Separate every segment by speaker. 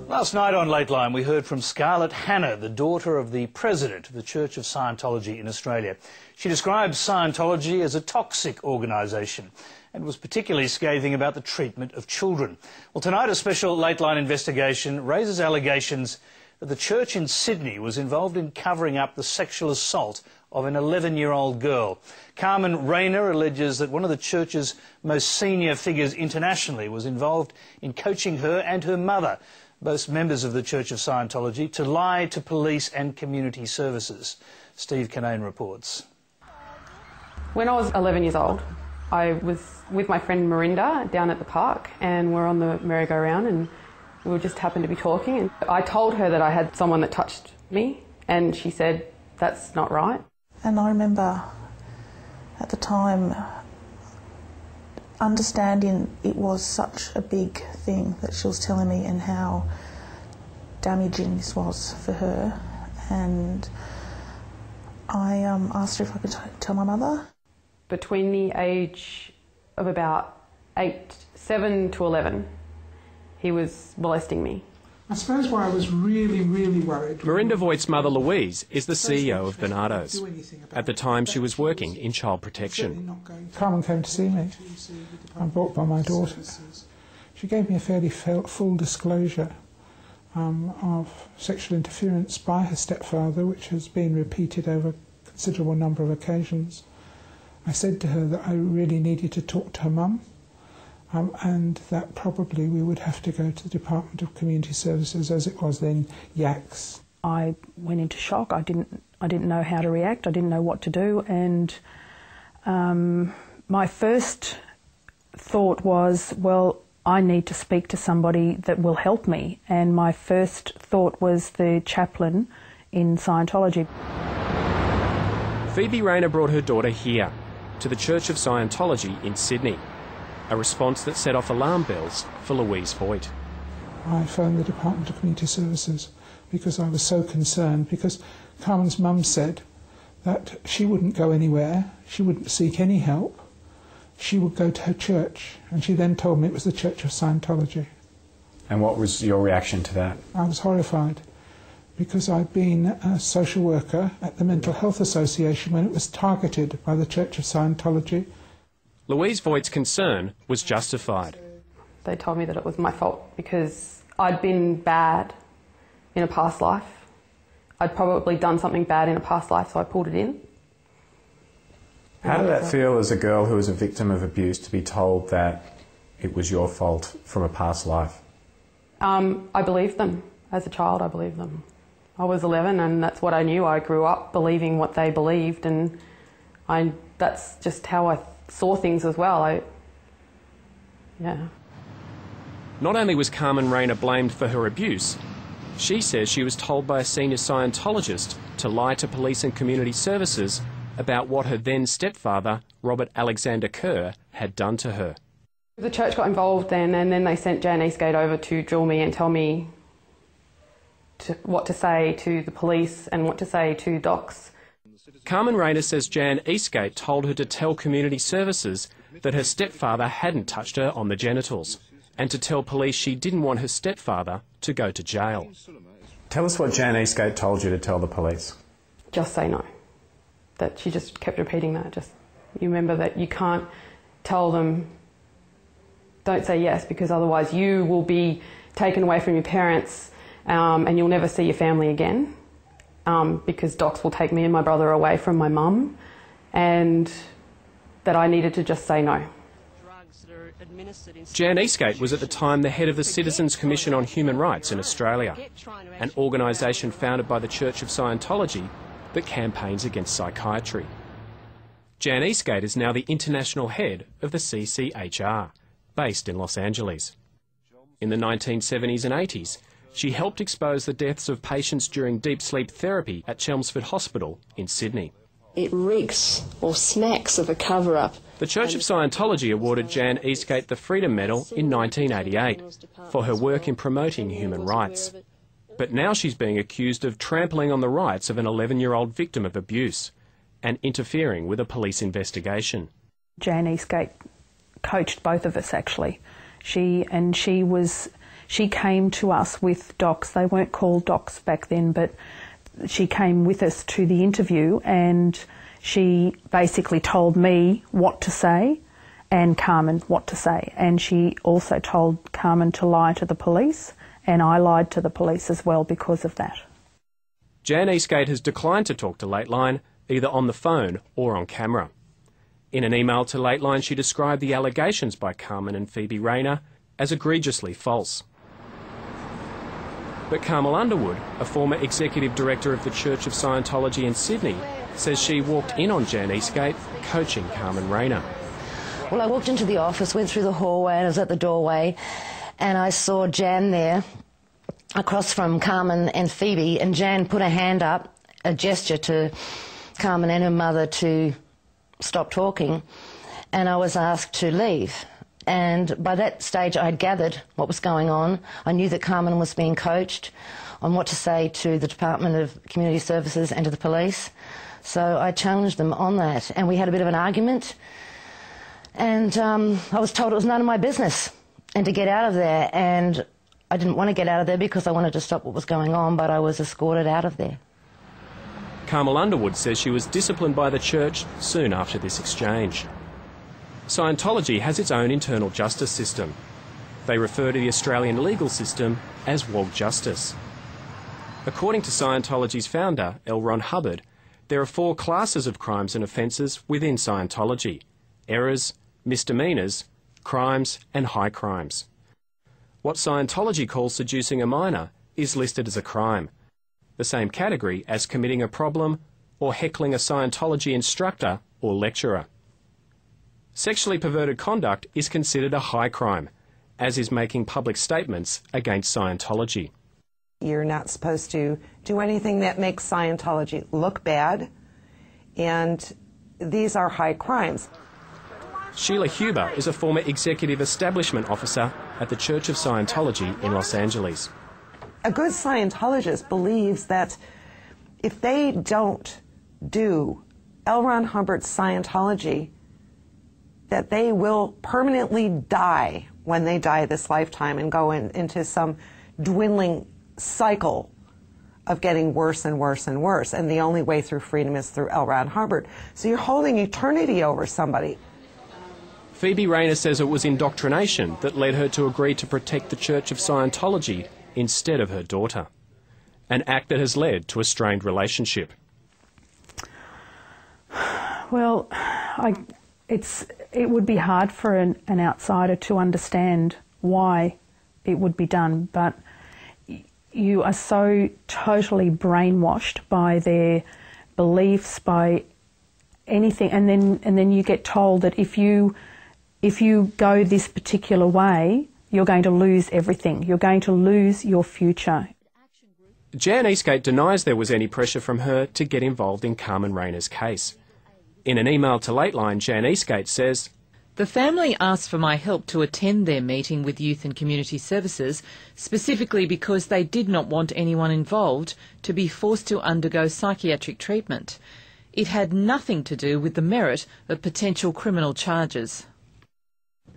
Speaker 1: Last night on Lateline we heard from Scarlett Hannah, the daughter of the president of the Church of Scientology in Australia. She describes Scientology as a toxic organisation and was particularly scathing about the treatment of children. Well, tonight a special Lateline investigation raises allegations that the church in Sydney was involved in covering up the sexual assault of an 11-year-old girl. Carmen alleges that one of the church's most senior figures internationally was involved in coaching her and her mother, both members of the Church of Scientology, to lie to police and community services. Steve Canane reports.
Speaker 2: When I was 11 years old, I was with my friend Mirinda down at the park, and we're on the merry-go-round and we just happened to be talking, and I told her that I had someone that touched me, and she said, "That's not right."
Speaker 3: And I remember at the time understanding it was such a big thing that she was telling me and how damaging this was for her. And I asked her if I could tell my mother.
Speaker 2: Between the age of about 7 to 11, he was molesting me.
Speaker 4: I suppose why I was really worried...
Speaker 5: Mirinda Voigt's mother Louise is the CEO of Bernardo's. At the time she was working in child protection.
Speaker 4: Carmen came to see me. I'm brought by my daughter. She gave me a fairly full disclosure of sexual interference by her stepfather, which has been repeated over a considerable number of occasions. I said to her that I really needed to talk to her mum. And that probably we would have to go to the Department of Community Services, as it was then, YACS.
Speaker 6: I went into shock. I didn't know how to react. I didn't know what to do, and my first thought was, well, I need to speak to somebody that will help me. And my first thought was the chaplain in Scientology.
Speaker 5: Phoebe Rayner brought her daughter here, to the Church of Scientology in Sydney. A response that set off alarm bells for Louise Voigt.
Speaker 4: I phoned the Department of Community Services because I was so concerned, because Carmen's mum said that she wouldn't go anywhere, she wouldn't seek any help, she would go to her church, and she then told me it was the Church of Scientology.
Speaker 7: And what was your reaction to that?
Speaker 4: I was horrified, because I'd been a social worker at the Mental Health Association when it was targeted by the Church of Scientology.
Speaker 5: Louise Voigt's concern was justified.
Speaker 2: They told me that it was my fault because I'd been bad in a past life. I'd probably done something bad in a past life, so I pulled it in.
Speaker 7: How did that feel as a girl who was a victim of abuse to be told that it was your fault from a past life?
Speaker 2: I believed them. As a child, I believed them. I was 11 and that's what I knew. I grew up believing what they believed, and that's just how I saw things as well.
Speaker 5: Not only was Carmen Rayner blamed for her abuse, she says she was told by a senior Scientologist to lie to police and community services about what her then stepfather, Robert Alexander Kerr, had done to her.
Speaker 2: The church got involved then, and then they sent Jan Eastgate over to drill me and tell me what to say to the police and what to say to docs.
Speaker 5: Carmen Rayner says Jan Eastgate told her to tell community services that her stepfather hadn't touched her on the genitals, and to tell police she didn't want her stepfather to go to jail.
Speaker 7: Tell us what Jan Eastgate told you to tell the police.
Speaker 2: Just say no. That she just kept repeating that. Just, you remember that you can't tell them, don't say yes, because otherwise you will be taken away from your parents and you'll never see your family again. Because docs will take me and my brother away from my mum, and that I needed to just say no.
Speaker 5: Jan Eastgate was at the time the head of the Citizens Commission on Human Rights in Australia, an organisation founded by the Church of Scientology that campaigns against psychiatry. Jan Eastgate is now the international head of the CCHR, based in Los Angeles. In the 1970s and 80s, she helped expose the deaths of patients during deep sleep therapy at Chelmsford Hospital in Sydney.
Speaker 8: It reeks or smacks of a cover-up.
Speaker 5: The Church of Scientology awarded Jan Eastgate the Freedom Medal in 1988 for her work in promoting human rights. But now she's being accused of trampling on the rights of an 11-year-old victim of abuse and interfering with a police investigation.
Speaker 6: Jan Eastgate coached both of us, actually. She she came to us with docs. They weren't called docs back then, but she came with us to the interview, and she basically told me what to say and Carmen what to say. And she also told Carmen to lie to the police, and I lied to the police as well because of that.
Speaker 5: Jan Eastgate has declined to talk to Lateline, either on the phone or on camera. In an email to Lateline, she described the allegations by Carmen and Phoebe Rayner as egregiously false. But Carmel Underwood, a former executive director of the Church of Scientology in Sydney, says she walked in on Jan Eastgate coaching Carmen Rayner.
Speaker 9: Well, I walked into the office, went through the hallway, and I was at the doorway, and I saw Jan there across from Carmen and Phoebe, and Jan put her hand up, a gesture to Carmen and her mother to stop talking, and I was asked to leave. And by that stage I had gathered what was going on. I knew that Carmen was being coached on what to say to the Department of Community Services and to the police. So I challenged them on that, and we had a bit of an argument, and I was told it was none of my business and to get out of there, and I didn't want to get out of there because I wanted to stop what was going on, but I was escorted out of there.
Speaker 5: Carmel Underwood says she was disciplined by the church soon after this exchange. Scientology has its own internal justice system. They refer to the Australian legal system as woke justice. According to Scientology's founder, L. Ron Hubbard, there are 4 classes of crimes and offences within Scientology: errors, misdemeanours, crimes and high crimes. What Scientology calls seducing a minor is listed as a crime, the same category as committing a problem or heckling a Scientology instructor or lecturer. Sexually perverted conduct is considered a high crime, as is making public statements against Scientology.
Speaker 10: You're not supposed to do anything that makes Scientology look bad, and these are high crimes.
Speaker 5: Sheila Huber is a former executive establishment officer at the Church of Scientology in Los Angeles.
Speaker 10: A good Scientologist believes that if they don't do L. Ron Hubbard's Scientology, that they will permanently die when they die this lifetime and go into some dwindling cycle of getting worse and worse and worse. And the only way through freedom is through L. Ron Hubbard. So you're holding eternity over somebody.
Speaker 5: Phoebe Rayner says it was indoctrination that led her to agree to protect the Church of Scientology instead of her daughter, an act that has led to a strained relationship.
Speaker 6: Well, it would be hard for an outsider to understand why it would be done, but you are so totally brainwashed by their beliefs, by anything, and then you get told that if you go this particular way, you're going to lose everything. You're going to lose your future.
Speaker 5: Jan Eastgate denies there was any pressure from her to get involved in Carmen Rayner's case. In an email to Lateline, Jan Eastgate says,
Speaker 11: "The family asked for my help to attend their meeting with Youth and Community Services, specifically because they did not want anyone involved to be forced to undergo psychiatric treatment. It had nothing to do with the merit of potential criminal charges."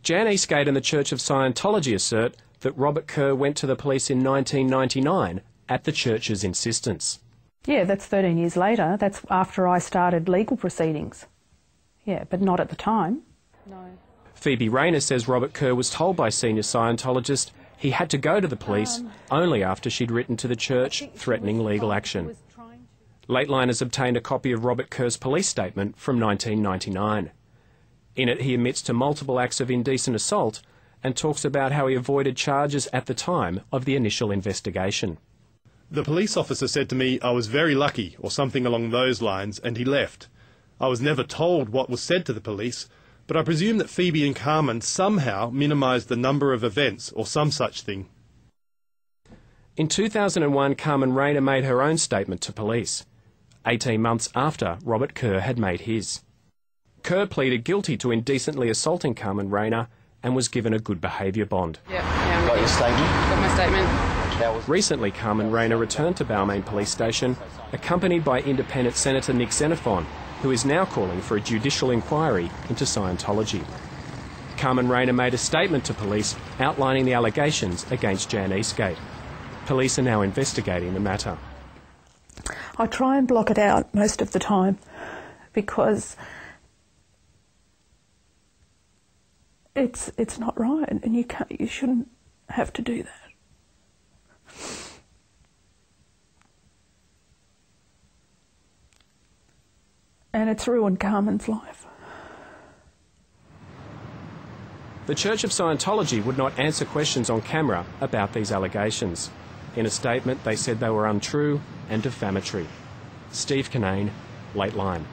Speaker 5: Jan Eastgate and the Church of Scientology assert that Robert Kerr went to the police in 1999 at the church's insistence.
Speaker 6: Yeah, that's 13 years later. That's after I started legal proceedings. Yeah, but not at the time. No.
Speaker 5: Phoebe Rayner says Robert Kerr was told by senior Scientologist he had to go to the police only after she'd written to the church threatening legal action. Lateline has obtained a copy of Robert Kerr's police statement from 1999. In it, he admits to multiple acts of indecent assault and talks about how he avoided charges at the time of the initial investigation.
Speaker 12: "The police officer said to me I was very lucky, or something along those lines, and he left. I was never told what was said to the police, but I presume that Phoebe and Carmen somehow minimised the number of events, or some such thing."
Speaker 5: In 2001, Carmen Rayner made her own statement to police, 18 months after Robert Kerr had made his. Kerr pleaded guilty to indecently assaulting Carmen Rayner and was given a good behaviour bond.
Speaker 2: Yeah,
Speaker 12: Got your statement?
Speaker 2: got my statement.
Speaker 5: Recently, Carmen Rayner returned to Balmain Police Station, accompanied by Independent Senator Nick Xenophon, who is now calling for a judicial inquiry into Scientology. Carmen Rayner made a statement to police outlining the allegations against Jan Eastgate. Police are now investigating the matter.
Speaker 6: I try and block it out most of the time because it's not right, and you shouldn't have to do that. And it's ruined Carmen's life.
Speaker 5: The Church of Scientology would not answer questions on camera about these allegations. In a statement, they said they were untrue and defamatory. Steve Kinane, Lateline.